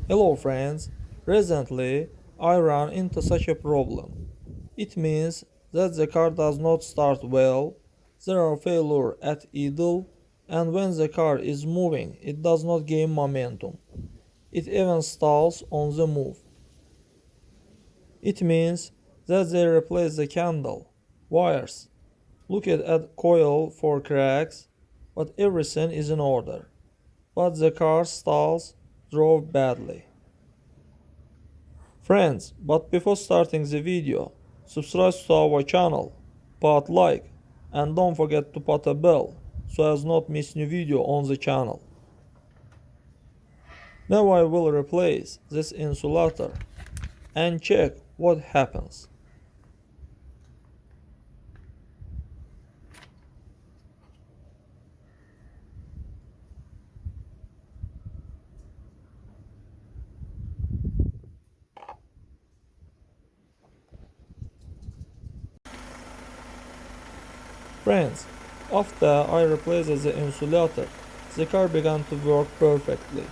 Hello friends, recently I ran into such a problem. It means that the car does not start well, there are failures at idle, and when the car is moving it does not gain momentum. It even stalls on the move. It means that they replace the candle, wires, look at coil for cracks, but everything is in order. But the car stalls, drove badly. Friends, but before starting the video, subscribe to our channel, put like, and don't forget to put a bell so as not miss new video on the channel. Now I will replace this insulator and check what happens. Friends, after I replaced the insulator, the car began to work perfectly.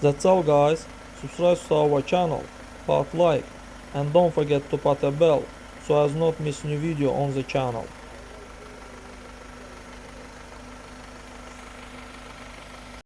That's all guys, subscribe to our channel, put like, and don't forget to put a bell so as not miss new video on the channel.